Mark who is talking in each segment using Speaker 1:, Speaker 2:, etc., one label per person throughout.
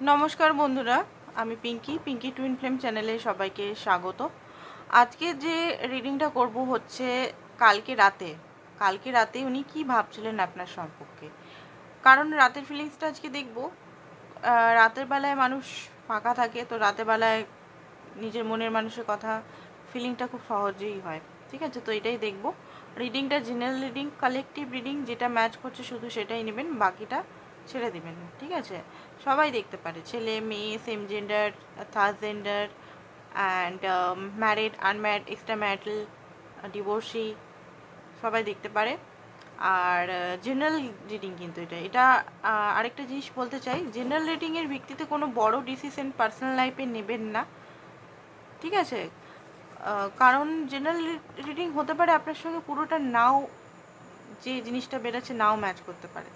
Speaker 1: नमस्कार बंधुरा आमी पिंकी ट्विन फ्लेम चैनेले सबाइके स्वागत। आज के जे रिडिंगटा करब होच्छे कालके राते उनी कि भाबछिलेन आपनार सम्पर्के, कारण रातेर फिलिंग्सटा आजके देखबो। रातेर बेलाय मानुष फाँका थाके, तो रातेर बेलाय निजेर मनेर मानुषेर कथा फिलिंगटा खूब सहजेई हय। ठीक आछे, तो एटाई देखबो। रिडिंगटा जेनारेल रिडिंग, कालेक्टिव रिडिंग, जेटा मैच करछे शुधु सेटाई नेবেন, बाकिटा ছেড়ে দিবেন। ঠিক আছে, সবাই দেখতে পারে, ছেলে মেয়ে, same gender, third gender, and married, unmarried, extra marital, divorcee, সবাই দেখতে পারে। আর জেনারেল রিডিং কিন্তু এটা আরেকটা জিনিস বলতে চাই, জেনারেল রিডিংয়ের ভিত্তিতে কোনো বড় ডিসিশন পার্সোনাল লাইফে নেবেন না। ঠিক আছে, কারণ জেনারেল রিডিং হতে পারে আপনার সঙ্গে পুরোটা নাও, যে জিনিসটা বেরোচ্ছে নাও ম্যাচ করতে পারে।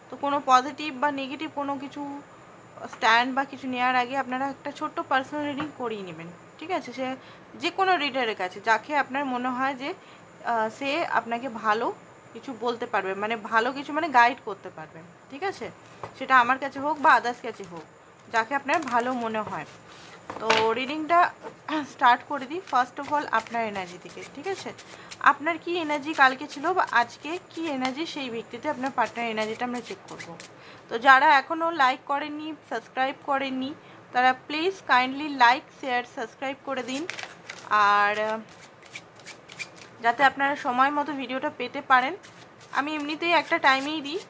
Speaker 1: তো কোনো পজিটিভ বা নেগেটিভ কোনো কিছু স্ট্যান্ড বা কিছু নেওয়ার আগে আপনারা একটা ছোট্ট পার্সোনাল রিডিং করিয়ে নেবেন। ঠিক আছে, সে যে কোনো রিডারের কাছে, যাকে আপনার মনে হয় যে সে আপনাকে ভালো কিছু বলতে পারবে, মানে ভালো কিছু মানে গাইড করতে পারবে। ঠিক আছে, সেটা আমার কাছে হোক বা আদার্স কাছে হোক, যাকে আপনার ভালো মনে হয়। তো রিডিংটা স্টার্ট করে দিই। ফার্স্ট অফ অল আপনার এনার্জি থেকে। ঠিক আছে, আপনার কি এনার্জি কালকে ছিল বা আজকে কি এনার্জি, সেই ভিত্তিতে আপনার পার্টনার এনার্জিটা আমরা চেক করব। তো যারা এখনও লাইক করেননি, সাবস্ক্রাইব করেননি, তারা please kindly like, share, subscribe করে দিন। আর যাতে আপনারা সময় মতো ভিডিওটা পেতে পারেন। আমি এমনিতেই একটা টাইমেই দিই,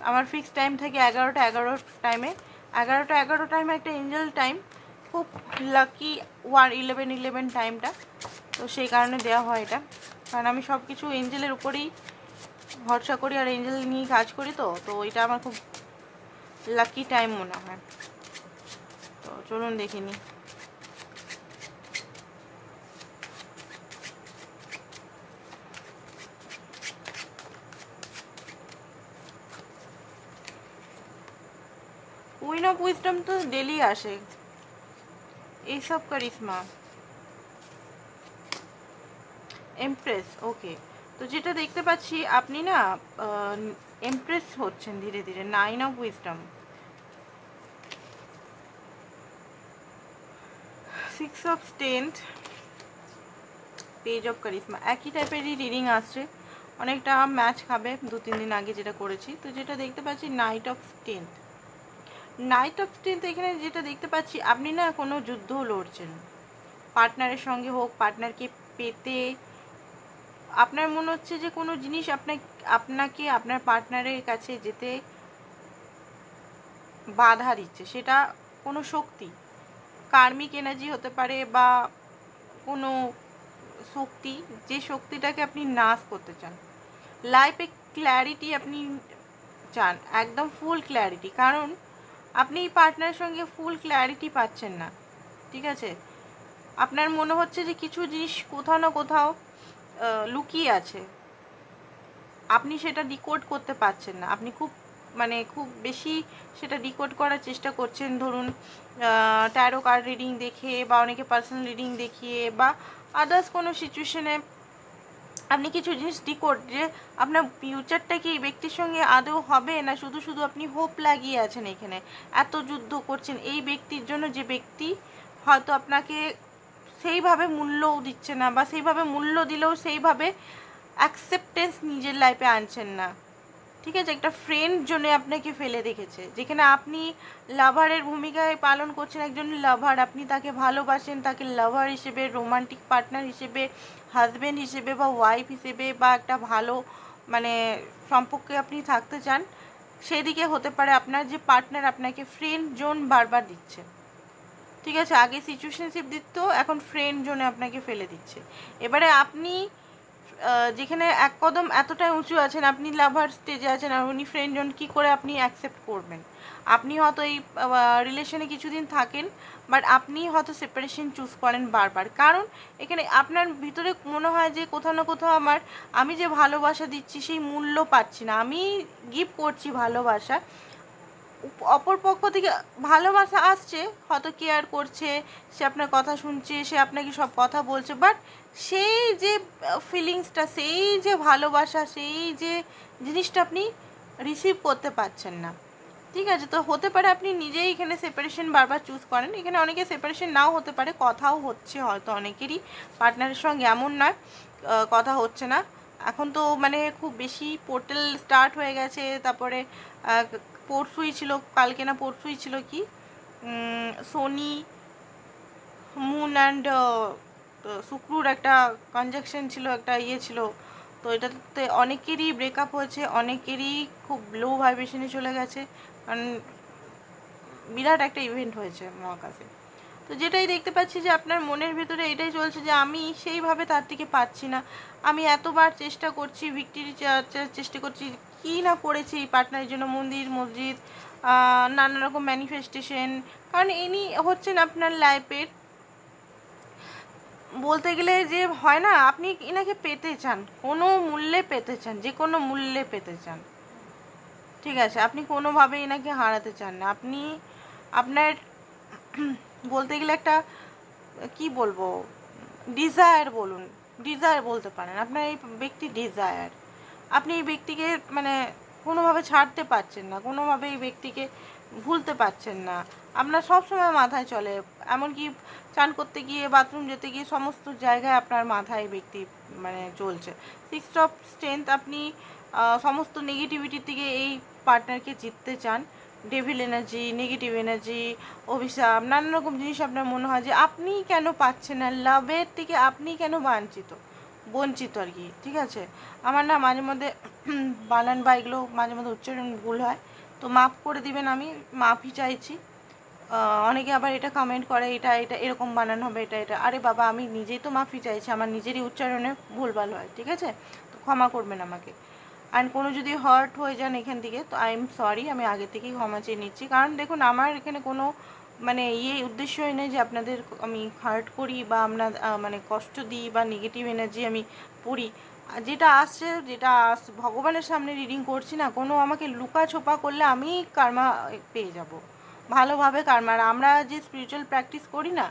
Speaker 1: আমার ফিক্স টাইম থাকে 11টা টাইমে। 11টা টাইমে একটা এঞ্জেল টাইম, খুব লাকি 11 টাইমটা, তো সেই কারণে দেওয়া হয় এটা। কারণ আমি সব কিছু এঞ্জেলের উপরেই ভরসা করি আর এঞ্জেল নিয়ে কাজ করি, তো এটা আমার খুব লাকি টাইম মনে হয়। তো চলুন দেখে নিই। কুইন অফ উইজডম তো ডেলি আসে, এইসব কারিশমা, এমপ্রেস। ওকে, তো যেটা দেখতে পাচ্ছি আপনি না এমপ্রেস হচ্ছেন ধীরে ধীরে। 9 of wisdom, 6 of strength, page of charisma. একই টাইপেরই রিডিং আসছে, অনেকটা ম্যাচ খাবে 2-3 দিন আগে যেটা করেছি। তো যেটা দেখতে পাচ্ছি নাইট অফ স্ট্রেংথ, এখানে যেটা দেখতে পাচ্ছি আপনি না কোনো যুদ্ধ লড়ছেন পার্টনারের সঙ্গে হোক, পার্টনারকে পেতে আপনার মনে হচ্ছে যে কোনো জিনিস আপনাকে আপনার পার্টনারের কাছে যেতে বাধা দিচ্ছে। সেটা কোনো শক্তি, কার্মিক এনার্জি হতে পারে বা কোনো শক্তি, যে শক্তিটাকে আপনি নাশ করতে চান। লাইফে ক্ল্যারিটি আপনি চান, একদম ফুল ক্ল্যারিটি, কারণ আপনি পার্টনারের সঙ্গে ফুল ক্ল্যারিটি পাচ্ছেন না। ঠিক আছে, আপনার মনে হচ্ছে যে কিছু জিনিস কোথাও না কোথাও লুকিয়ে আছে, আপনি সেটা ডিকোড করতে পারছেন না। আপনি খুব বেশি সেটা ডিকোড করার চেষ্টা করছেন, ধরুন ট্যারো কার্ড রিডিং দেখে বা অনেকে পার্সোনাল রিডিং দেখিয়ে বা আদার্স কোনো সিচুয়েশনে আপনি কিছু জিনিস ডিকোড, যে আপনার ফিউচারটা কি এই ব্যক্তির সঙ্গে আদৌ হবে না, শুধু শুধু আপনি হোপ লাগিয়ে আছেন এখানে, এত যুদ্ধ করছেন এই ব্যক্তির জন্য, যে ব্যক্তি হয়তো আপনাকে সেইভাবে মূল্যও দিচ্ছে না, বা সেইভাবে মূল্য দিলেও সেইভাবে অ্যাকসেপ্টেন্স নিজের লাইফে আনছেন না। ঠিক আছে, একটা ফ্রেন্ড জন্য আপনাকে ফেলে রেখেছে, যেখানে আপনি লাভারের ভূমিকায় পালন করছেন, একজন লাভার, আপনি তাকে ভালোবাসেন, তাকে লাভার হিসেবে, রোমান্টিক পার্টনার হিসেবে, হাজব্যান্ড হিসেবে বা ওয়াইফ হিসেবে, বা একটা ভালো মানে সম্পর্কে আপনি থাকতে চান। সেদিকে হতে পারে আপনার যে পার্টনার আপনাকে ফ্রেন্ড জোন বারবার দিচ্ছে। ঠিক আছে, আগে সিচুয়েশনশিপ দিত, এখন ফ্রেন্ড জোনে আপনাকে ফেলে দিচ্ছে। এবারে আপনি যেখানে এক কদম এতটাই উঁচু আছেন, আপনি লাভার স্টেজে আছেন আর উনি ফ্রেন্ড জোন, কী করে আপনি অ্যাকসেপ্ট করবেন? আপনি হয়তো এই রিলেশনে কিছুদিন থাকেন, বাট আপনি হয়তো সেপারেশন চুজ করেন বারবার, কারণ এখানে আপনার ভিতরে মনে হয় যে কোথাও না কোথাও আমি যে ভালোবাসা দিচ্ছি সেই মূল্য পাচ্ছি না। আমি গিফট করছি ভালোবাসা, অপর পক্ষ থেকে ভালোবাসা আসছে, হয়তো কেয়ার করছে, সে আপনার কথা শুনছে, সে আপনাকে সব কথা বলছে, বাট সেই যে ফিলিংসটা, সেই যে ভালোবাসা, সেই যে জিনিসটা আপনি রিসিভ করতে পারছেন না। ঠিক আছে, তো হতে পারে আপনি নিজেই এখানে সেপারেশন বারবার চুজ করেন। এখানে অনেকে সেপারেশন নাও হতে পারে, কথাও হচ্ছে হয়তো অনেকেরই পার্টনারের সঙ্গে, এমন নয় কথা হচ্ছে না। এখন তো মানে খুব বেশি পোর্টাল স্টার্ট হয়ে গেছে। তারপরে পরশুই ছিল, কালকে না পরশুই ছিল কি শনি মুন অ্যান্ড শুক্রুর একটা কনজাকশন ছিল, একটা ইয়ে ছিল। তো এটাতে অনেকেরই ব্রেকআপ হয়েছে, অনেকেরই খুব লো ভাইব্রেশনে চলে গেছে, কারণ বিরাট একটা ইভেন্ট হয়েছে মহাকাশে। তো যেটাই দেখতে পাচ্ছি যে আপনার মনের ভেতরে এটাই চলছে যে আমি সেইভাবে তার থেকে পাচ্ছি না, আমি এতবার চেষ্টা করছি, ভিক্টরি চেষ্টা করছি, কী না করেছি এই পার্টনারের জন্য, মন্দির মসজিদ নানা রকম ম্যানিফেস্টেশন, কারণ ইনি হচ্ছেন আপনার লাইফের বলতে গেলে যে হয় না, আপনি এনাকে পেতে চান, কোনো মূল্যে পেতে চান, যে কোনো মূল্যে পেতে চান। ঠিক আছে, আপনি কোনোভাবে এনাকে হারাতে চান না। আপনি আপনার বলতে গেলে একটা কি বলবো, ডিজায়ার বলুন, ডিজায়ার বলতে পারেন, আপনার এই ব্যক্তি ডিজায়ার। আপনি এই ব্যক্তিকে মানে কোনোভাবে ছাড়তে পারছেন না, কোনোভাবে এই ব্যক্তিকে ভুলতে পারছেন না, আপনার সব সময় মাথায় চলে, এমনকি চান করতে গিয়ে, বাথরুম যেতে গিয়ে সমস্ত জায়গায় আপনার মাথায় ব্যক্তি মানে চলছে। 6 অফ স্ট্রেংথ, আপনি সমস্ত নেগেটিভিটির থেকে এই পার্টনারকে জিততে চান। ডেভিল এনার্জি, নেগেটিভ এনার্জি, অভিশাপ, নানান রকম জিনিস আপনার মনে হয় যে আপনি কেন পাচ্ছেন না, লাভের থেকে আপনি কেন বঞ্চিত আর কি। ঠিক আছে, আমার না মাঝে মধ্যে বানান বা এগুলো মাঝে মধ্যে উচ্চারণ ভুল হয়, তো মাফ করে দিবেন, আমি মাফই চাইছি। অনেকে আবার এটা কমেন্ট করে এটা এটা এরকম বানানো হবে, এটা এটা, আরে বাবা আমি নিজেই তো মাফি চাইছি, আমার নিজেরই উচ্চারণে ভুলভাল হয়, ঠিক আছে, তো ক্ষমা করবেন আমাকে। অ্যান্ড কোনো যদি হার্ট হয়ে যান এখান থেকে, তো আই এম সরি, আমি আগে থেকেই ক্ষমা চেয়ে নিচ্ছি, কারণ দেখুন আমার এখানে কোনো মানে উদ্দেশ্যই নেই যে আপনাদের আমি হার্ট করি বা আপনার মানে কষ্ট দিই বা নেগেটিভ এনার্জি আমি পড়ি। যেটা আসছে, ভগবানের সামনে রিডিং করছি না, কোনো আমাকে লুকা ছোপা করলে আমি কার্মা পেয়ে যাব ভালোভাবে কার্মা। আর আমরা যে স্পিরিচুয়াল প্র্যাকটিস করি না,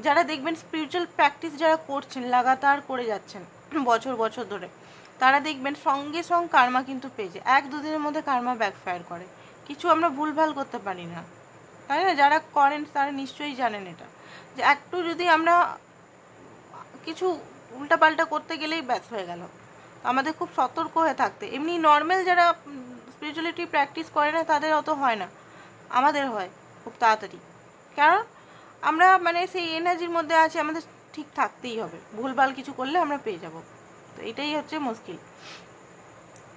Speaker 1: যারা দেখবেন স্পিরিচুয়াল প্র্যাকটিস যারা করছেন, লাগাতার করে যাচ্ছেন বছর বছর ধরে, তারা দেখবেন সঙ্গে সঙ্গে কার্মা কিন্তু পেয়েছে, 1-2 দিনের মধ্যে কার্মা ব্যাকফায়ার করে। কিছু আমরা ভুলভাল করতে পারি না, তাই না? যারা করেন তারা নিশ্চয়ই জানেন এটা, যে একটু যদি আমরা কিছু উল্টাপাল্টা করতে গেলেই ব্যাস হয়ে গেল। আমাদের খুব সতর্ক হয়ে থাকতে, এমনি নর্মাল যারা স্পিরিচুয়ালিটি প্র্যাকটিস করে না তাদের অত হয় না, আমাদের হয় খুব তাড়াতাড়ি, কারণ আমরা মানে সেই এনার্জির মধ্যে আছে, আমাদের ঠিক থাকতেই হবে, ভুলভাল কিছু করলে আমরা পেয়ে যাব। তো এটাই হচ্ছে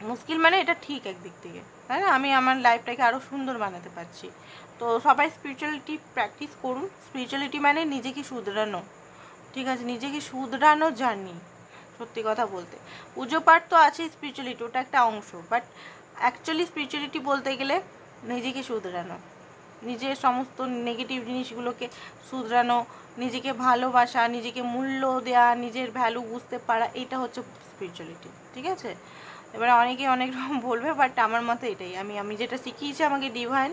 Speaker 1: মুশকিল মানে এটা ঠিক একদিক থেকে, তাই না? আমি আমার লাইফটাকে আরও সুন্দর বানাতে পারছি। তো সবাই স্পিরিচুয়ালিটি প্র্যাকটিস করুন। স্পিরিচুয়ালিটি মানে নিজেকে শুধরানো, ঠিক আছে, নিজেকে শুধরানো জার্নি। সত্যি কথা বলতে পুজো পাঠ তো আছে, স্পিরিচুয়ালিটি ওটা একটা অংশ, বাট অ্যাকচুয়ালি স্পিরিচুয়ালিটি বলতে গেলে নিজেকে শুধরানো, নিজের সমস্ত নেগেটিভ জিনিসগুলোকে শুধরানো, নিজেকে ভালোবাসা, নিজেকে মূল্য দেওয়া, নিজের ভ্যালু বুঝতে পারা, এটা হচ্ছে স্পিরিচুয়ালিটি। ঠিক আছে, এবারে অনেকে অনেক রকম বলবে, বাট আমার মতে এটাই, আমি যেটা শিখিয়েছি আমাকে ডিভাইন,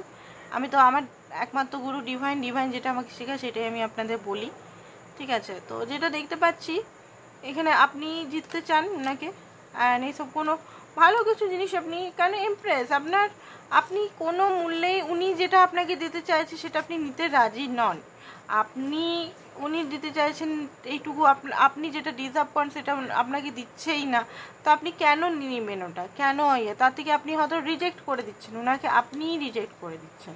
Speaker 1: আমি তো আমার একমাত্র গুরু ডিভাইন যেটা আমাকে শেখায় সেটাই আমি আপনাদের বলি। ঠিক আছে, তো যেটা দেখতে পাচ্ছি এখানে আপনি জিততে চান ওনাকে, অ্যান্ড এইসব কোনো ভালো কিছু জিনিস আপনি কেন ইমপ্রেস, আপনি কোনো মূল্যেই উনি যেটা আপনাকে দিতে চাইছে সেটা আপনি নিতে রাজি নন। উনি দিতে চাইছেন এইটুকু, আপনি যেটা ডিজার্ভ করেন সেটা আপনাকে দিচ্ছেই না, তো আপনি কেন নেবেন ওটা, কেন তার থেকে আপনি হয়তো রিজেক্ট করে দিচ্ছেন ওনাকে, আপনিই রিজেক্ট করে দিচ্ছেন।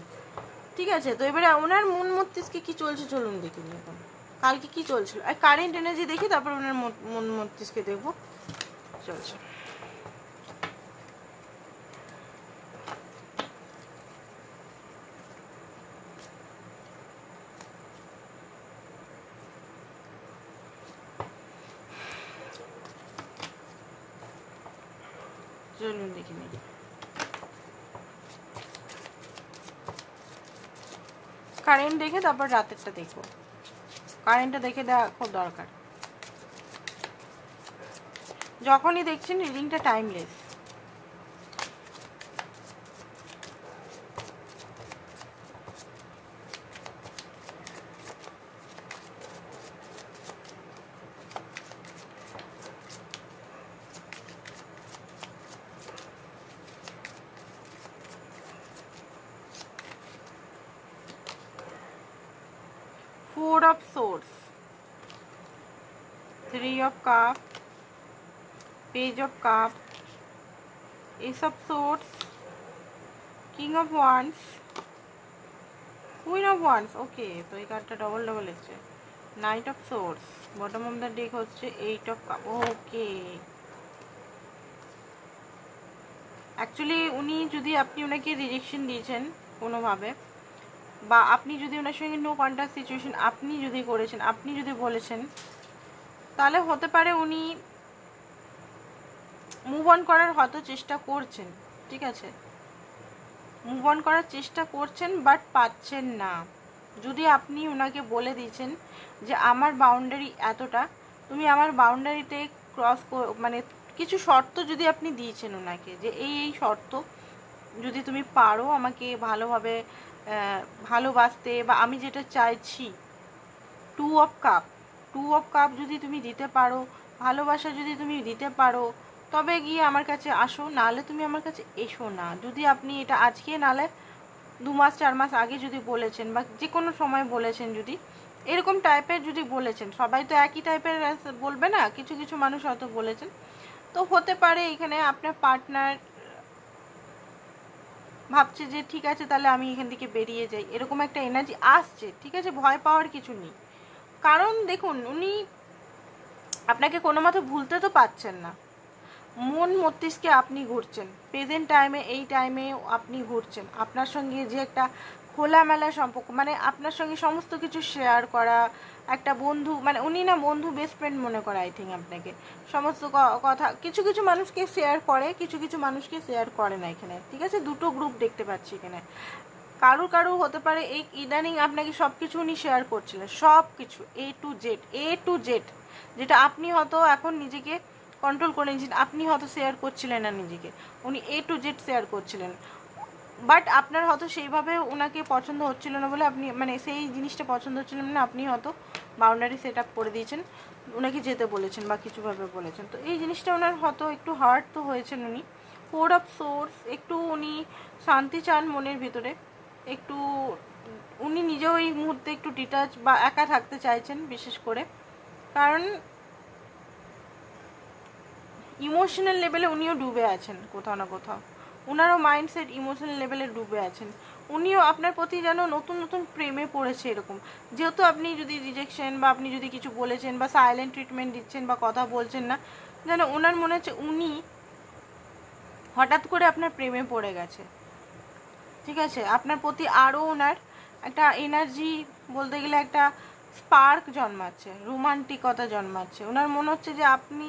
Speaker 1: ঠিক আছে, তো এবারে ওনার মন মস্তিষ্কে কী চলছে চলুন দেখুন, এখন কালকে কী চলছিল, আর কারেন্ট এনার্জি দেখি, তারপর ওনার মন মস্তিষ্কে দেখবো চলছে। চলুন দেখে নিই, কারেন্ট দেখে তারপর রাতেরটা দেখবো, কারেন্টটা দেখে দেওয়া খুব দরকার। যখনই দেখছেন রিডিংটা timeless, 4 of swords, 3 of cups, page of cups, ace of swords, king of wands, queen of wands। ওকে, তো এই কার্ডটা ডবল ডবল এসছে। Night of swords, bottom of the deck হচ্ছে 8 অফ কাপ। ওকে, অ্যাকচুয়ালি উনি যদি আপনি ওনাকে রিজেকশন দিয়েছেন কোনোভাবে, বা আপনি যদি ওনার সঙ্গে নো কন্ট্যাক্ট সিচুয়েশন আপনি যদি করেছেন, আপনি যদি বলেছেন, তাহলে হতে পারে উনি মুভ অন করার হয়তো চেষ্টা করছেন। ঠিক আছে, মুভ অন করার চেষ্টা করছেন বাট পাচ্ছেন না। যদি আপনি ওনাকে বলে দিয়েছেন যে আমার বাউন্ডারি এতটা, তুমি আমার বাউন্ডারিতে ক্রস, মানে কিছু শর্ত যদি আপনি দিয়েছেন ওনাকে যে এই এই শর্ত যদি তুমি পারো আমাকে ভালোভাবে ভালোবাসতে, বা আমি যেটা চাইছি, 2 অফ কাপ, 2 অফ কাপ যদি তুমি দিতে পারো, ভালোবাসা যদি তুমি দিতে পারো, তবে গিয়ে আমার কাছে আসো, নাহলে তুমি আমার কাছে এসো না। যদি আপনি এটা আজকে নাহলে 2 মাস 4 মাস আগে যদি বলেছেন, বা যে কোনো সময় বলেছেন, যদি এরকম টাইপের যদি বলেছেন, সবাই তো একই টাইপের বলবে না, কিছু কিছু মানুষ হয়তো বলেছেন, তো হতে পারে এখানে আপনার পার্টনার ভাবছে যে ঠিক আছে তাহলে আমি এখান থেকে বেরিয়ে যাই, এরকম একটা এনার্জি আসছে। ঠিক আছে, ভয় পাওয়ার কিছু নেই, কারণ দেখুন উনি আপনাকে কোনো মতে ভুলতে তো পারছেন না। মন মস্তিষ্কে আপনি ঘুরছেন, প্রেজেন্ট টাইমে, এই টাইমে আপনি ঘুরছেন। আপনার সঙ্গে যে একটা খোলামেলা সম্পর্ক, মানে আপনার সঙ্গে সমস্ত কিছু শেয়ার করা, একটা বন্ধু, মানে উনি না বন্ধু বেস্ট ফ্রেন্ড মনে করে আই থিঙ্ক আপনাকে, সমস্ত কথা কিছু কিছু মানুষকে শেয়ার করে, কিছু কিছু মানুষকে শেয়ার করে না এখানে। ঠিক আছে, দুটো গ্রুপ দেখতে পাচ্ছি এখানে। কারু হতে পারে এই ইদানিং আপনাকে সব কিছু উনি শেয়ার করছিলেন, সব কিছু এ টু জেড, যেটা আপনি হয়তো এখন নিজেকে কন্ট্রোল করে নিয়েছেন, আপনি হয়তো শেয়ার করছিলেন না নিজেকে, উনি এ টু জেড শেয়ার করছিলেন। বাট আপনার হয়তো সেইভাবে ওনাকে পছন্দ হচ্ছিল না বলে আপনি, মানে সেই জিনিসটা পছন্দ হচ্ছিল না, আপনি হয়তো বাউন্ডারি সেট আপ করে দিয়েছেন, ওনাকে যেতে বলেছেন বা কিছুভাবে বলেছেন। তো এই জিনিসটা ওনার হয়তো একটু হার্ট তো হয়েছেন উনি। 4 অফ সোর্স, একটু উনি শান্তি চান মনের ভিতরে, একটু উনি নিজেও এই মুহূর্তে একটু ডিটাচ বা একা থাকতে চাইছেন, বিশেষ করে কারণ ইমোশনাল লেভেলে উনিও ডুবে আছেন কোথাও না কোথাও, ওনারও মাইন্ডসেট ইমোশনাল লেভেলে ডুবে আছেন। উনিও আপনার প্রতি যেন নতুন নতুন প্রেমে পড়েছে এরকম, যেহেতু আপনি যদি রিজেকশন বা আপনি যদি কিছু বলেছেন বা সাইলেন্ট ট্রিটমেন্ট দিচ্ছেন বা কথা বলছেন না, যেন ওনার মনে হচ্ছে উনি হঠাৎ করে আপনার প্রেমে পড়ে গেছে। ঠিক আছে, আপনার প্রতি আরও ওনার একটা এনার্জি, বলতে গেলে একটা স্পার্ক জন্মাচ্ছে, রোমান্টিকতা জন্মাচ্ছে। ওনার মনে হচ্ছে যে আপনি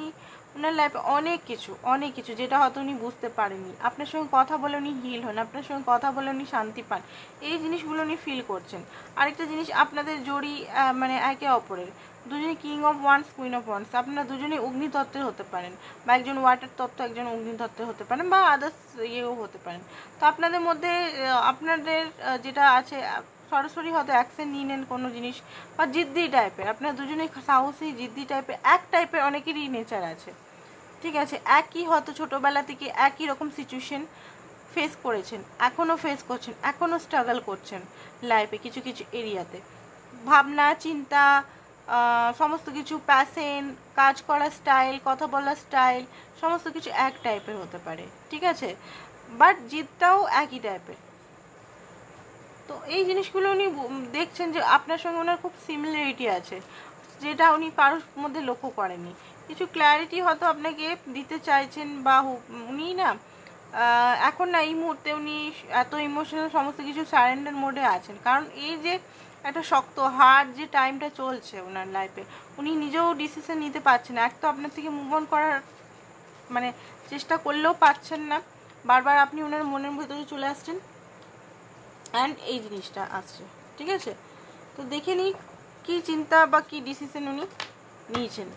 Speaker 1: ওনার লাইফে অনেক কিছু যেটা হয়তো উনি বুঝতে পারেননি, আপনার সঙ্গে কথা বলে উনি হিল হন, আপনার সঙ্গে কথা বলে উনি শান্তি পান, এই জিনিসগুলো উনি ফিল করছেন। আরেকটা জিনিস, আপনাদের জড়ি মানে একে অপরের, দুজনে king of wands, queen of wands, আপনারা দুজনে অগ্নিতত্ত্বের হতে পারেন, বা একজন ওয়াটার তত্ত্ব, একজন অগ্নিতত্ত্বের হতে পারেন, বা আদার্স ইয়েও হতে পারেন। তো আপনাদের মধ্যে আপনাদের যেটা আছে, সরাসরি হয়তো অ্যাকশন নিয়ে নেন কোনো জিনিস, বা জিদ্দি টাইপের, আপনার দুজনেই সাহসী জিদ্দি টাইপের, এক টাইপের অনেকেরই নেচার আছে। ঠিক আছে, একই হয়তো ছোটোবেলা থেকে একই রকম সিচুয়েশন ফেস করেছেন, এখনও ফেস করছেন, এখনও স্ট্রাগল করছেন লাইফে কিছু কিছু এরিয়াতে, ভাবনা চিন্তা, সমস্ত কিছু প্যাশন, কাজ করার স্টাইল, কথা বলার স্টাইল, সমস্ত কিছু এক টাইপের হতে পারে। ঠিক আছে, বাট জিতটাও একই টাইপের। তো এই জিনিসগুলো উনি দেখছেন যে আপনার সঙ্গে ওনার খুব সিমিলারিটি আছে, যেটা উনি কারোর মধ্যে লক্ষ্য করেননি। কিছু ক্ল্যারিটি হয়তো আপনাকে দিতে চাইছেন, বা উনি না এখন না এই মুহূর্তে উনি এত ইমোশনাল সমস্ত কিছু সারেন্ডার মোডে আছেন, কারণ এই যে একটা শক্ত হার্ড যে টাইমটা চলছে ওনার লাইফে, উনি নিজেও ডিসিশন নিতে পারছেন না। এক তো আপনার থেকে মুভ অন করার মানে চেষ্টা করলেও পাচ্ছেন না, বারবার আপনি ওনার মনের ভিতরে চলে আসছেন, অ্যান্ড এই জিনিসটা আসছে। ঠিক আছে, তো দেখে নিই কী চিন্তা বা কী ডিসিশন উনি নিয়েছেন।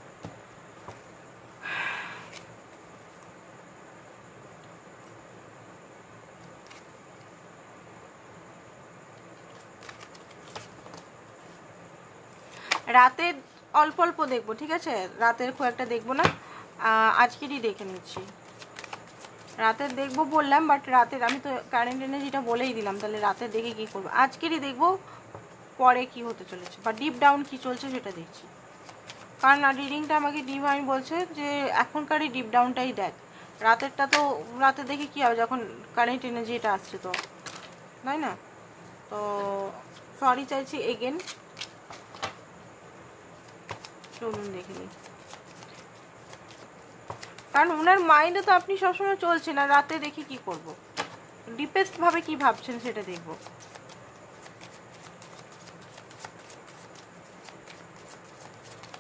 Speaker 1: রাতের অল্প অল্প দেখবো, ঠিক আছে, রাতের খুব একটা দেখবো না, আজকেরই দেখে নিচ্ছি। রাতের দেখবো বললাম, বাট রাতের আমি তো কারেন্ট এনার্জিটা বলেই দিলাম, তাহলে রাতের দেখে কী করবো, আজকেরই দেখবো পরে কি হতে চলেছে বা ডিপ ডাউন কি চলছে সেটা দেখছি। কারণ রিডিংটা আমাকে ডিভাইন বলছে যে এখনকারই ডিপ ডাউনটাই দেখ, রাতেরটা তো রাতে দেখে কী হবে যখন কারেন্ট এনার্জি এটা আসছে, তো তাই না? তো সরি চাইছি এগেন, চলুন দেখে নিই। কারণ ওনার মাইন্ডে তো আপনি সবসময় চলছেন, আর রাতে দেখি কি করব, ডিপেস্ট ভাবে কি ভাবছেন সেটা দেখব।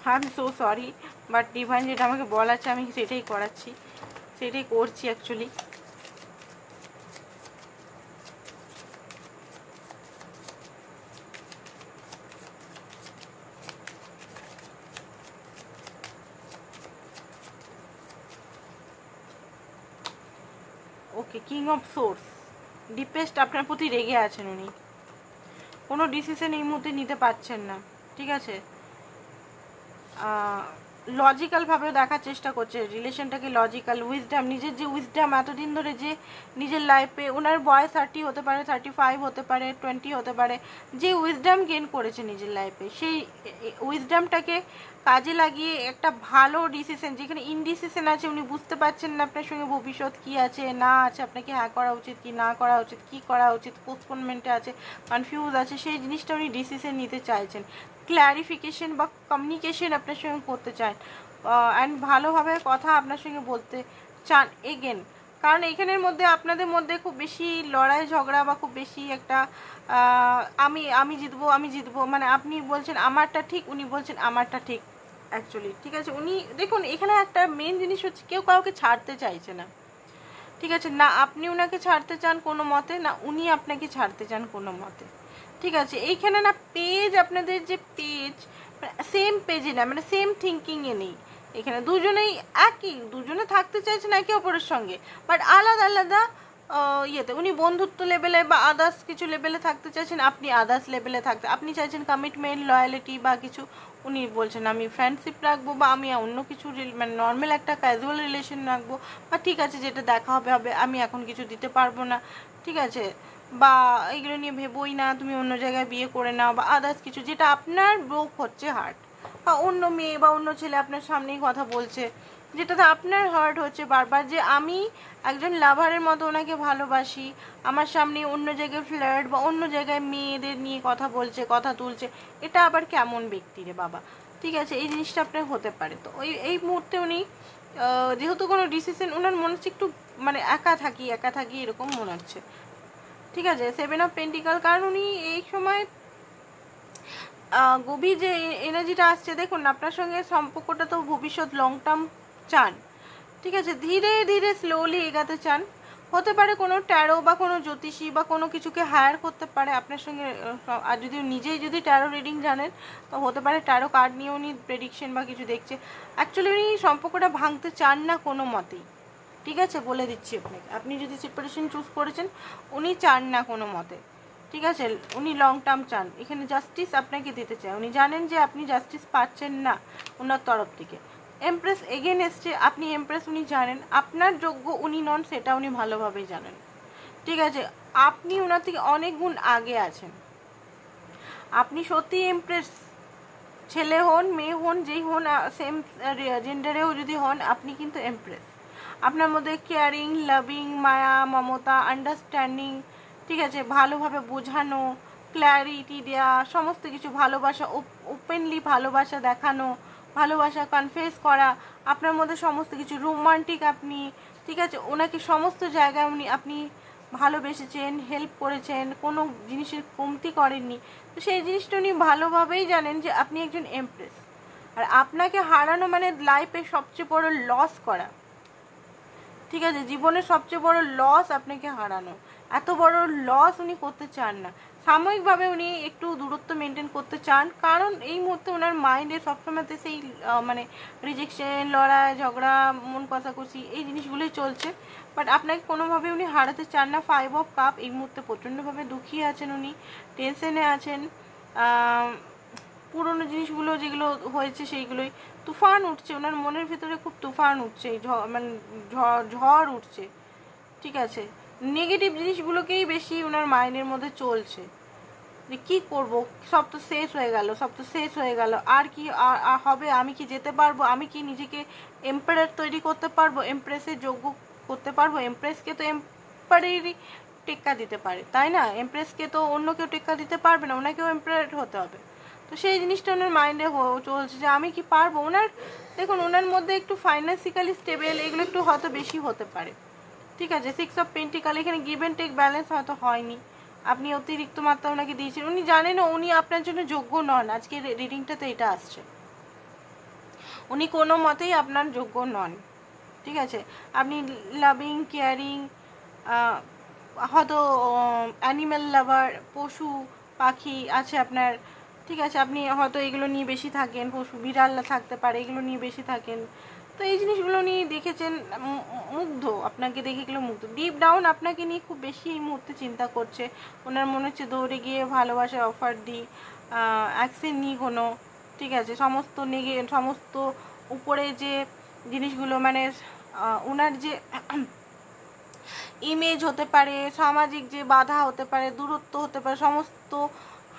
Speaker 1: I am so sorry, but divine যেটা আমাকে বলাচ্ছে আমি সেটাই করাচ্ছি, সেটাই করছি actually. Okay, king of swords, deepest আপনার প্রতি রেগে আছেন উনি, কোনো ডিসিশন এই মুহূর্তে নিতে পারছেন না, ঠিক আছে? লজিক্যালভাবেও দেখার চেষ্টা করছে রিলেশনটাকে, লজিক্যাল উইজডাম, নিজের যে উইজডাম এতদিন ধরে যে নিজের লাইফে, ওনার বয়স 30 হতে পারে, 35 হতে পারে, 20 হতে পারে, যে উইজডাম গেইন করেছে নিজের লাইফে, সেই উইজডামটাকে কাজে লাগিয়ে একটা ভালো ডিসিশন, যেখানে ইনডিসিশন আছে, উনি বুঝতে পারছেন না আপনার সঙ্গে ভবিষ্যৎ কি আছে না আছে, আপনাকে হ্যাঁ করা উচিত কি না করা উচিত, কি করা উচিত, পোস্টপোনমেন্টে আছে, কনফিউজ আছে, সেই জিনিসটা উনি ডিসিশন নিতে চাইছেন, ক্ল্যারিফিকেশন বা কমিউনিকেশন আপনার সঙ্গে করতে চান, অ্যান্ড ভালোভাবে কথা আপনার সঙ্গে বলতে চান এগেন। কারণ এখানের মধ্যে আপনাদের মধ্যে খুব বেশি লড়াই ঝগড়া বা খুব বেশি একটা আমি জিতবো, মানে আপনি বলছেন আমারটা ঠিক, উনি বলছেন আমারটা ঠিক অ্যাকচুয়ালি, ঠিক আছে? উনি দেখুন এখানে একটা মেন জিনিস হচ্ছে কেউ কাউকে ছাড়তে চাইছে না, ঠিক আছে? না আপনি ওনাকে ছাড়তে চান কোনো মতে, না উনি আপনাকে ছাড়তে চান কোনো মতে, ঠিক আছে? এইখানে না পেজ, আপনাদের যে পেজ সেম পেজে না, মানে সেম থিঙ্কিংয়ে নেই, এখানে দুজনেই একই, দুজনে থাকতে চাইছেন একে অপরের সঙ্গে, বাট আলাদা আলাদা ইয়েতে। উনি বন্ধুত্ব লেভেলে বা আদার্স কিছু লেভেলে থাকতে চাইছেন, আপনি আদার্স লেভেলে থাকতে, আপনি চাইছেন কমিটমেন্ট, লয়ালিটি বা কিছু, উনি বলছেন আমি ফ্রেন্ডশিপ রাখবো বা আমি অন্য কিছু মানে নর্মাল একটা ক্যাজুয়াল রিলেশন রাখবো, বা ঠিক আছে যেটা দেখা হবে হবে, আমি এখন কিছু দিতে পারবো না, ঠিক আছে? বা এইগুলো নিয়ে ভেবোই না, তুমি অন্য জায়গায় বিয়ে করে নাও বা আদার্স কিছু, যেটা আপনার ব্রোক হচ্ছে হার্ট, বা অন্য মেয়ে বা অন্য ছেলে আপনার সামনেই কথা বলছে, যেটাতে আপনার হার্ট হচ্ছে বারবার, যে আমি একজন লাভারের মতো ওনাকে ভালোবাসি, আমার সামনে অন্য জায়গায় ফ্লার্ট বা অন্য জায়গায় মেয়েদের নিয়ে কথা বলছে, কথা তুলছে, এটা আবার কেমন ব্যক্তি রে বাবা, ঠিক আছে? এই জিনিসটা আপনার হতে পারে। তো এই মুহূর্তে উনি যেহেতু কোনো ডিসিশন, ওনার মনে হচ্ছে একটু মানে একা থাকি এরকম মনে হচ্ছে, ঠিক আছে? 7 অফ পেন্টিকাল, কারণ উনি এই সময় গভীর যে এনার্জিটা আসছে, দেখুন আপনার সঙ্গে সম্পর্কটা তো ভবিষ্যৎ লং টার্ম চান, ঠিক আছে? ধীরে ধীরে স্লোলি এগাতে চান, হতে পারে কোনো ট্যারো বা কোনো জ্যোতিষী বা কোনো কিছুকে হায়ার করতে পারে আপনার সঙ্গে, আর যদি নিজেই যদি ট্যারো রিডিং জানেন তো হতে পারে ট্যারো কার্ড নিয়ে উনি প্রেডিকশন বা কিছু দেখছে, অ্যাকচুয়ালি উনি সম্পর্কটা ভাঙতে চান না কোনো মতেই, ঠিক আছে? বলে দিচ্ছি আপনাকে, আপনি যদি সেপারেশন চুজ করেছেন, উনি চান না কোনো মতে, ঠিক আছে? উনি লং টার্ম চান, এখানে জাস্টিস আপনাকে দিতে চায়, উনি জানেন যে আপনি জাস্টিস পাচ্ছেন না ওনার তরফ থেকে। এমপ্রেস এগেন এসছে, আপনি এমপ্রেস, উনি জানেন আপনার যোগ্য উনি নন, সেটা উনি ভালোভাবেই জানেন, ঠিক আছে? আপনি ওনার থেকে অনেক গুণ আগে আছেন, আপনি সত্যি এমপ্রেস, ছেলে হন মেয়ে হন যেই হন, সেম জেন্ডারেও যদি হন, আপনি কিন্তু এমপ্রেস। আপনার মধ্যে কেয়ারিং, লাভিং, মায়া, মমতা, আন্ডারস্ট্যান্ডিং, ঠিক আছে, ভালোভাবে বোঝানো, ক্ল্যারিটি দেওয়া, সমস্ত কিছু, ভালোবাসা, ওপেনলি ভালোবাসা দেখানো, ভালোবাসা কনফেস করা, আপনার মধ্যে সমস্ত কিছু, রোমান্টিক আপনি, ঠিক আছে? ওনাকে সমস্ত জায়গায় আপনি ভালোবেসেছেন, হেল্প করেছেন, কোনো জিনিসের কমতি করেননি, তো সেই জিনিসটা উনি ভালোভাবেই জানেন যে আপনি একজন এমপ্রেস। আর আপনাকে হারানো মানে লাইফে সবচেয়ে বড় লস করা, ঠিক আছে? জীবনের সবচেয়ে বড় লস আপনাকে হারানো, এত বড় লস উনি করতে চান না, সাময়িকভাবে উনি একটু দূরত্ব মেনটেন করতে চান, কারণ এই মুহূর্তে ওনার মাইন্ডে সবসময়তে সেই মানে রিজেকশন, লড়াই ঝগড়া, মন কষাকষি, এই জিনিসগুলোই চলছে, বাট আপনাকে কোনোভাবে উনি হারাতে চান না। 5 অফ কাপ, এই মুহূর্তে প্রচণ্ডভাবে দুঃখী আছেন উনি, টেনশনে আছেন, পুরনো জিনিসগুলো যেগুলো হয়েছে সেইগুলোই, তুফান উঠছে ওনার মনের ভিতরে, খুব তুফান উঠছে, মানে ঝড় উঠছে, ঠিক আছে? নেগেটিভ জিনিসগুলোকেই বেশি ওনার মাইন্ডের মধ্যে চলছে, যে কী করবো, সব তো শেষ হয়ে গেল, সব তো শেষ হয়ে গেল, আর কি হবে, আমি কি যেতে পারবো, আমি কি নিজেকে এম্পায়ার তৈরি করতে পারবো, এমপ্রেসের যোগ্য করতে পারবো? এমপ্রেসকে তো এম্পায়ারই টেক্কা দিতে পারে, তাই না? এমপ্রেসকে তো অন্য কেউ টেক্কা দিতে পারবে না, ওনাকেও এম্পায়ার হতে হবে। তো সেই জিনিসটা ওনার মাইন্ডে চলছে যে আমি কি পারবো। ওনার দেখুন, ওনার মধ্যে একটু ফাইন্যান্সিক্যালি স্টেবল এগুলো একটু হয়তো বেশি হতে পারে, ঠিক আছে। 6 অফ পেন্টিকাল, এখানে গিভ অ্যান্ড টেক ব্যালেন্স হয়তো হয়নি, আপনি অতিরিক্ত মাত্রা ওনাকে দিয়েছেন, উনি জানেন উনি আপনার জন্য যোগ্য নন। আজকে রিডিংটাতে এটা আসছে, উনি কোনো মতেই আপনার যোগ্য নন, ঠিক আছে। আপনি লাভিং, কেয়ারিং, হয়তো অ্যানিম্যাল লাভার, পশু পাখি আছে আপনার, ঠিক আছে। আপনি হয়তো এগুলো নিয়ে বেশি থাকেন, পশু বিড়াল থাকতে পারে, এগুলো নিয়ে বেশি থাকেন। তো এই জিনিসগুলো নিয়ে দেখেছেন, মুগ্ধ, আপনাকে দেখে এগুলো মুগ্ধ। ডিপ ডাউন আপনাকে নিয়ে খুব বেশি এই মুহূর্তে চিন্তা করছে। ওনার মনে হচ্ছে দৌড়ে গিয়ে ভালোবাসার অফার দিই, অ্যাকশন নিই কোনো, ঠিক আছে। সমস্ত উপরে যে জিনিসগুলো মানে ওনার যে ইমেজ হতে পারে, সামাজিক যে বাধা হতে পারে, দূরত্ব হতে পারে, সমস্ত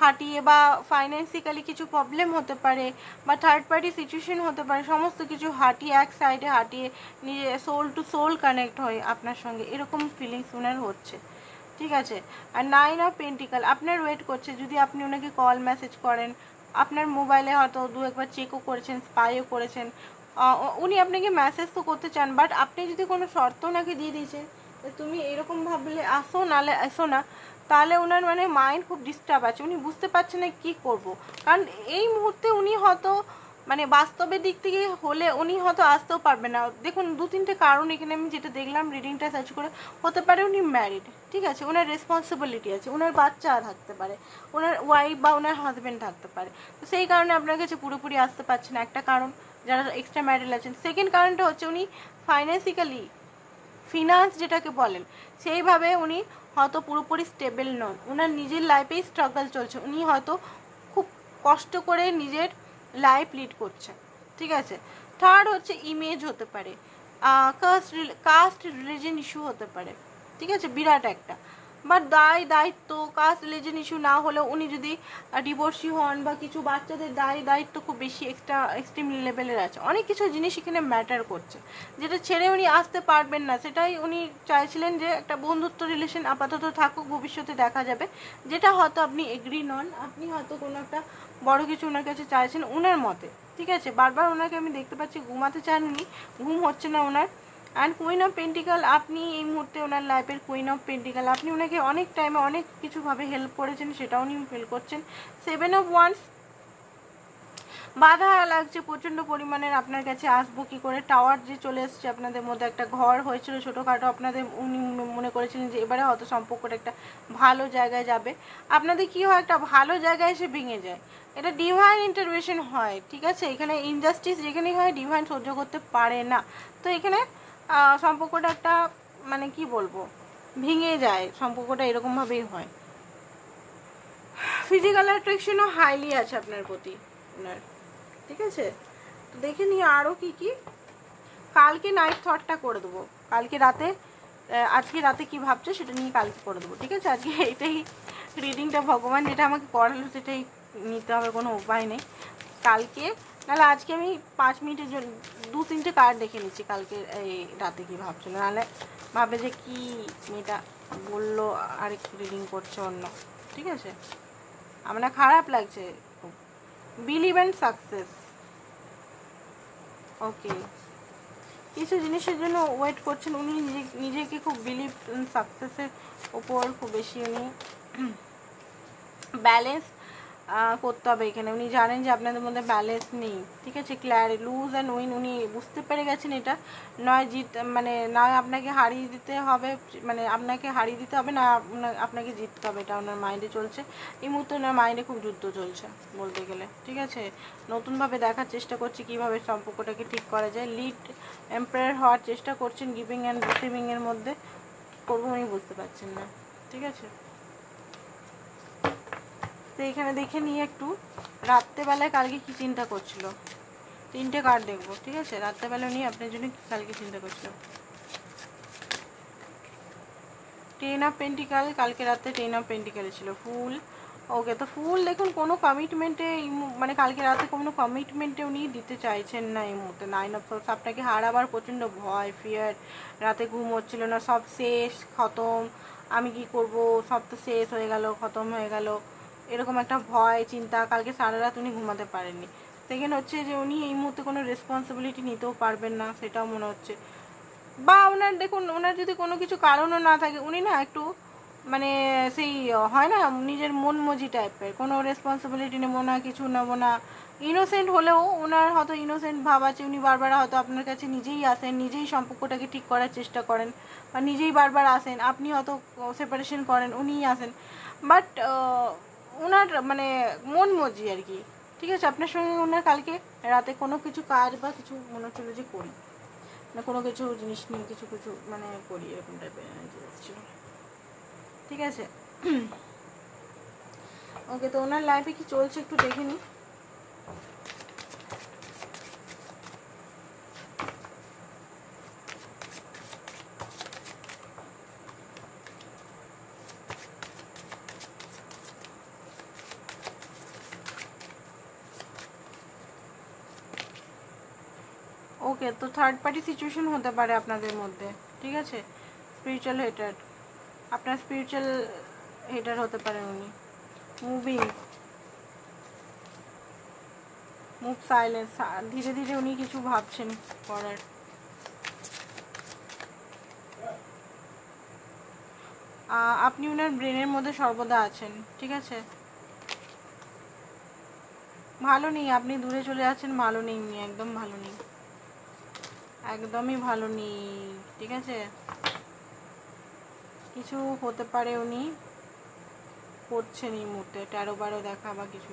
Speaker 1: হাঁটিয়ে, বা ফাইন্যান্সিক্যালি কিছু প্রবলেম হতে পারে, বা থার্ড পার্টি সিচুয়েশন হতে পারে, সমস্ত কিছু হাঁটিয়ে এক সাইডে হাঁটিয়ে নিজে সোল টু সোল কানেক্ট হয় আপনার সঙ্গে, এরকম ফিলিংস ওনার হচ্ছে, ঠিক আছে। আর 9 অফ পেন্টিকাল আপনার ওয়েট করছে। যদি আপনি ওনাকে কল মেসেজ করেন, আপনার মোবাইলে হয়তো দু একবার চেকও করেছেন, স্পাইও করেছেন, উনি আপনাকে মেসেজ তো করতে চান, বাট আপনি যদি কোনো শর্ত ওনাকে দিয়ে দিয়েছেন তুমি এরকম ভাবলে আসো, নালে আসো না, তাহলে ওনার মানে মাইন্ড খুব ডিস্টার্ব আছে, উনি বুঝতে পারছেন না কী করবো। কারণ এই মুহূর্তে উনি হয়তো মানে বাস্তবের দিক থেকে হলে উনি হয়তো আসতেও পারবে না। দেখুন 2-3টে কারণ এখানে আমি যেটা দেখলাম রিডিংটা সার্চ করে, হতে পারে উনি ম্যারিড, ঠিক আছে, ওনার রেসপন্সিবিলিটি আছে, ওনার বাচ্চা থাকতে পারে, ওনার ওয়াইফ বা ওনার হাজব্যান্ড থাকতে পারে, তো সেই কারণে আপনার কাছে পুরোপুরি আসতে পারছে না, একটা কারণ যারা এক্সট্রা ম্যারিটাল আছেন। সেকেন্ড কারণটা হচ্ছে উনি ফিনান্স যেটাকে বলেন সেইভাবে উনি হয়তো পুরোপুরি স্টেবল নন, ওনার নিজের লাইফেই স্ট্রাগল চলছে, উনি হয়তো খুব কষ্ট করে নিজের লাইফ লিড করছে, ঠিক আছে। থার্ড হচ্ছে ইমেজ হতে পারে, কাস্ট রিলিজন ইস্যু হতে পারে, ঠিক আছে, বিরাট একটা। বাট দায়িত্ব কাস্ট রিলিজন ইস্যু না হলেও উনি যদি ডিভোর্সি হন বা কিছু, বাচ্চাদের দায়িত্ব খুব বেশি এক্সট্রিম লেভেলের আছে, অনেক কিছু জিনিস এখানে ম্যাটার করছে, যেটা ছেড়ে উনি আসতে পারবেন না। সেটাই উনি চাইছিলেন যে একটা বন্ধুত্ব রিলেশন আপাতত থাকুক, ভবিষ্যতে দেখা যাবে, যেটা হয়তো আপনি এগ্রি নন, আপনি হয়তো কোনো একটা বড় কিছু ওনার কাছে চাইছেন ওনার মতে, ঠিক আছে। বারবার ওনাকে আমি দেখতে পাচ্ছি ঘুমাতে চান উনি, ঘুম হচ্ছে না ওনার। অ্যান্ড কুইন অফ পেন্টিকাল, আপনি এই মুহূর্তে ওনার লাইফের কুইন অফ পেন্টিকাল, আপনি ওনাকে অনেক টাইমে অনেক কিছুভাবে হেল্প করেছেন, সেটাও উনি ফিল করছেন। 7 অফ ওয়ান্স, বাধা লাগছে প্রচণ্ড পরিমাণের, আপনার কাছে আসবো কী করে, টাওয়ার যে চলে এসছে আপনাদের মধ্যে, একটা ঘর হয়েছিল ছোটোখাটো, আপনাদের উনি মনে করেছিলেন যে এবারে হয়তো সম্পর্কটা একটা ভালো জায়গায় যাবে, আপনাদের কি হয় একটা ভালো জায়গায় এসে ভেঙে যায়, এটা ডিভাইন ইন্টারভেনশন হয়, ঠিক আছে। এখানে ইনজাস্টিস যেখানেই হয় ডিভাইন সহ্য করতে পারে না, তো এখানে সম্পর্কটা একটা মানে কি বলবো ভেঙে যায়, সম্পর্কটা এরকমভাবেই হয়। ফিজিক্যাল অ্যাট্রাকশনও হাইলি আছে আপনার প্রতি ওনার, ঠিক আছে। তো দেখে নিয়ে আরও কি কি, কালকে নাইট থটটা করে দেবো, কালকে রাতে, আজকে রাতে কি ভাবছো সেটা নিয়ে কালকে করে দেবো, ঠিক আছে। আজকে এইটাই রিডিংটা ভগবান যেটা আমাকে করালো সেটাই নিতে হবে, কোনো উপায় নেই। কালকে নাহলে আজকে আমি 5 মিনিটের জন্য 2-3টে কার্ড দেখে নিচ্ছি, কালকে এই রাতে কি ভাবছো, নাহলে ভাবে যে কি মেয়েটা বললো আরেকটু রিডিং করছে অন্য, ঠিক আছে। আমার খারাপ লাগছে খুব। বিলিভ অ্যান্ড সাকসেস, ওকে, কিছু জিনিসের জন্য ওয়েট করছেন উনি, নিজেকে খুব বিলিভ সাকসেসের ওপর খুব বেশি উনি ব্যালেন্স করতে হবে এখানে, উনি জানেন যে আপনাদের মধ্যে ব্যালেন্স নেই, ঠিক আছে। লুজ অ্যান্ড উইন, উনি বুঝতে পেরে গেছেন এটা, নয় মানে নয় আপনাকে হারিয়ে দিতে হবে, মানে আপনাকে হারিয়ে দিতে হবে, না আপনাকে জিততে হবে, এটা ওনার মাইন্ডে চলছে এই মুহূর্তে, ওনার মাইন্ডে খুব যুদ্ধ চলছে বলতে গেলে, ঠিক আছে। নতুনভাবে দেখার চেষ্টা করছে কীভাবে সম্পর্কটাকে ঠিক করা যায়, লিড এম্পায়ার হওয়ার চেষ্টা করছেন, গিভিং অ্যান্ড রিসিভিংয়ের মধ্যে করবো উনি বুঝতে পারছেন না, ঠিক আছে। তো এখানে দেখে নিয়ে একটু রাত্রেবেলায় কালকে কি চিন্তা করছিল, 3টে কার্ড দেখবো, ঠিক আছে। রাত্রেবেলা উনি আপনার জন্য কালকে চিন্তা করছিল। 10 অফ পেন্টিকাল, কালকে রাতে 10 অফ পেন্টিকাল ছিল, ফুল, ওকে, তো ফুল দেখুন কোনো কমিটমেন্টে মানে কালকে রাতে কোনো কমিটমেন্টে উনি দিতে চাইছেন না এই মুহূর্তে। 9 অফ সোর্স, আপনাকে হারাবার প্রচণ্ড ভয়, ফিয়ার, রাতে ঘুম হচ্ছিল না, সব শেষ, খতম, আমি কি করব, সব তো শেষ হয়ে গেল, খতম হয়ে গেল, এরকম একটা ভয়, চিন্তা। কালকে সারা রাত উনি ঘুমাতে পারেননি। সেকেন্ড হচ্ছে যে উনি এই মুহূর্তে কোনো রেসপন্সিবিলিটি নিতেও পারবেন না, সেটাও মনে হচ্ছে। বা ওনার দেখুন, ওনার যদি কোনো কিছু কারণও না থাকে, উনি না একটু মানে সেই হয় না নিজের মন মজি টাইপের, কোনো রেসপন্সিবিলিটি নেবো না, কিছু নেবো না, ইনোসেন্ট হলেও ওনার হয়তো ইনোসেন্ট ভাব আছে। উনি বারবার হয়তো আপনার কাছে নিজেই আসেন, নিজেই সম্পর্কটাকে ঠিক করার চেষ্টা করেন, বা নিজেই বারবার আসেন, আপনি হয়তো সেপারেশন করেন, উনিই আসেন। বাট ওনার মানে মন মজি আর কি। ঠিক আছে, আপনার সঙ্গে ওনার কালকে রাতে কোনো কিছু কাজ বা কিছু মনে হচ্ছিলো যে করি, না কোনো কিছু জিনিস নিয়ে কিছু কিছু মানে করি, এরকম টাইপের এনার্জি এসেছিল। ঠিক আছে, ওকে, তো ওনার লাইফে কি চলছে একটু দেখে নিই। ওকে, তো থার্ড পার্টি সিচুয়েশন হতে পারে আপনাদের মধ্যে। ঠিক আছে, স্পিরিচুয়াল হেটার, আপনার স্পিরিচুয়াল হেটার হতে পারে উনি। মুভ সাইলেন্স, ধীরে ধীরে উনি কিছু ভাবছেন করার। আপনি ওনার ব্রেনের মধ্যে সর্বদা আছেন। ঠিক আছে, ভালো নেই, আপনি দূরে চলে যাচ্ছেন, ভালো নেই উনি, একদম ভালো নেই, একদমই ভালো নেই। ঠিক আছে, কিছু হতে পারে উনি করছেন এই মুহূর্তে, 13-12 দেখা বা কিছু।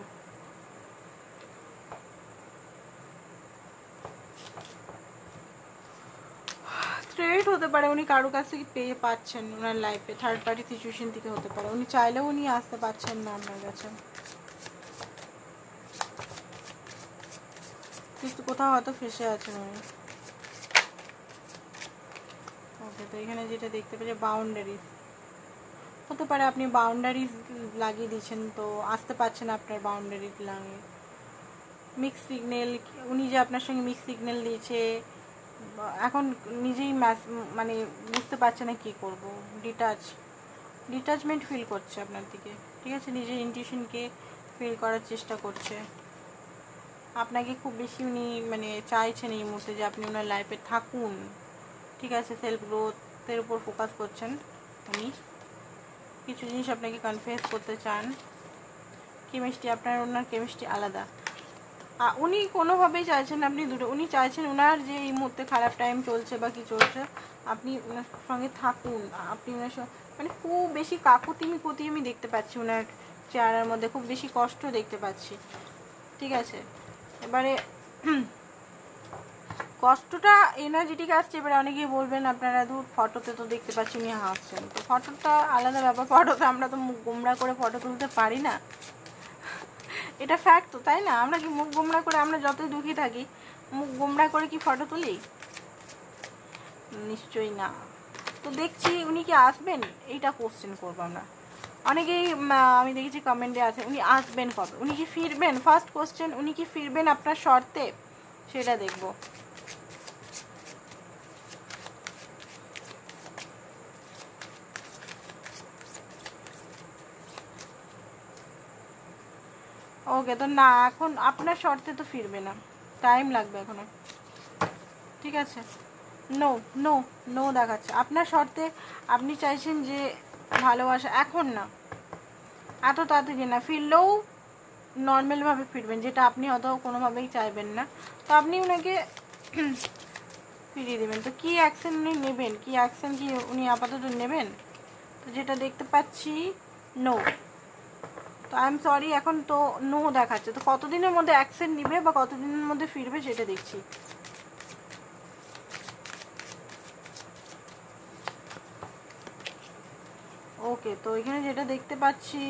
Speaker 1: স্ট্রেট হতে পারে, উনি কারো কাছ থেকে পেয়ে পাচ্ছেন ওনার লাইফে, থার্ড পার্টি সিচুয়েশন থেকে হতে পারে। উনি চাইলেও উনি আসতে পারছেন না আপনার কাছে, কিন্তু কোথাও হয়তো ফেসে আছেন উনি। ওকে, তো এখানে যেটা দেখতে পেয়েছে বাউন্ডারিজ হতে পারে, আপনি বাউন্ডারিজ লাগিয়ে দিয়েছেন, তো আসতে পারছেন আপনার বাউন্ডারিজ লাগিয়ে। মিক্স সিগন্যাল, উনি যে আপনার সঙ্গে মিক্স সিগন্যাল দিয়েছে, এখন নিজেই মানে বুঝতে পারছে না কী করবো, ডিটাচমেন্ট ফিল করছে আপনার দিকে। ঠিক আছে, নিজের ইনটিউশনকে ফিল করার চেষ্টা করছে, আপনাকে খুব বেশি উনি মানে চাইছেন এই মুহূর্তে যে আপনি ওনার লাইফে থাকুন। ঠিক আছে, সেলফ গ্রোথের উপর ফোকাস করছেন উনি, কিছু জিনিস আপনাকে কনফেস করতে চান। কেমিস্ট্রি, আপনার ওনার কেমিস্ট্রি আলাদা। উনি কোনোভাবেই চাইছেন আপনি দূরে, উনি চাইছেন ওনার যে এই মুহূর্তে খারাপ টাইম চলছে বা কি চলছে, আপনি ওনার সঙ্গে থাকুন। আপনি ওনার সঙ্গে মানে খুব বেশি কাকুতি আমি দেখতে পাচ্ছি ওনার চেহারার মধ্যে, খুব বেশি কষ্ট দেখতে পাচ্ছি। ঠিক আছে, এবারে কষ্টটা এনার্জেটিক আসছে। এবারে অনেকেই বলবেন আপনারা দূর, ফটোতে তো দেখতে পাচ্ছি উনি হাসছেন, তো ফটোটা আলাদা ব্যাপার, ফটোতে আমরা তো মুখ গোমড়া করে ফটো তুলতে পারি না, এটা ফ্যাক্ট তো, তাই না? আমরা কি মুখ গোমড়া করে, আমরা যতই দুঃখী থাকি, মুখ গোমড়া করে কি ফটো তুলি? নিশ্চয়ই না। তো দেখছি উনি কি আসবেন, এইটা কোশ্চেন করবো আমরা। অনেকেই আমি দেখেছি কমেন্টে আছে উনি আসবেন কবে, উনি কি ফিরবেন, ফার্স্ট কোশ্চেন, উনি কি ফিরবেন আপনার শর্তে, সেটা দেখবো। ওকে, তো না, এখন আপনার শর্তে তো ফিরবে না, টাইম লাগবে এখনো। ঠিক আছে, নো নো নো দেখাচ্ছে আপনার শর্তে। আপনি চাইছেন যে ভালোবাসা, এখন না, এত তাড়াতাড়ি না, ফিরলেও নর্মালভাবে ফিরবেন, যেটা আপনি হয়তো কোনোভাবেই চাইবেন না, তো আপনি ওনাকে ফিরিয়ে দেবেন। তো কী অ্যাকশন উনি নেবেন, কী অ্যাকশন কি উনি আপাতত নেবেন, তো যেটা দেখতে পাচ্ছি নো। তো আই এম সরি, এখন তো নো দেখাচ্ছে, তো কতদিনের মধ্যে অ্যাকশন নিবে বা কতদিনের মধ্যে ফিরবে সেটা দেখছি। ওকে, তো এখানে যেটা দেখতে পাচ্ছি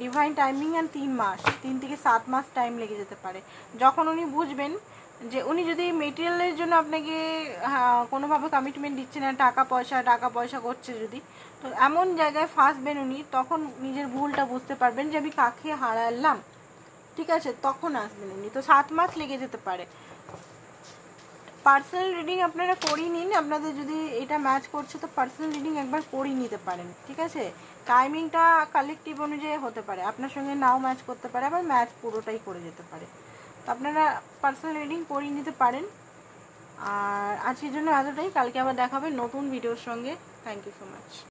Speaker 1: ডিভাইন টাইমিং অ্যান্ড 3 মাস, 3 থেকে 7 মাস টাইম লেগে যেতে পারে। যখন উনি বুঝবেন যে উনি যদি মেটেরিয়ালের জন্য আপনাকে কোনোভাবে কমিটমেন্ট দিচ্ছে না, টাকা পয়সা করছে যদি, তো এমন জায়গায় ফাঁসবেন উনি, তখন নিজের ভুলটা বুঝতে পারবেন যে আমি কাকে হারালাম, ঠিক আছে, তখন আসবেন উনি। তো 7 মাস লেগে যেতে পারে। পার্সোনাল রিডিং আপনারা করিয়ে নিন, আপনাদের যদি এটা ম্যাচ করছে তো পার্সোনাল রিডিং একবার করিয়ে নিতে পারেন, ঠিক আছে। টাইমিংটা কালেকটিভ অনুযায়ী হতে পারে, আপনার সঙ্গে নাও ম্যাচ করতে পারে, আবার ম্যাচ পুরোটাই করে যেতে পারে। তো আপনারা পার্সোনাল রিডিং করিয়ে নিতে পারেন। আর আজকের জন্য এতটাই, কালকে আবার দেখা হবে নতুন ভিডিওর সঙ্গে। Thank you so much.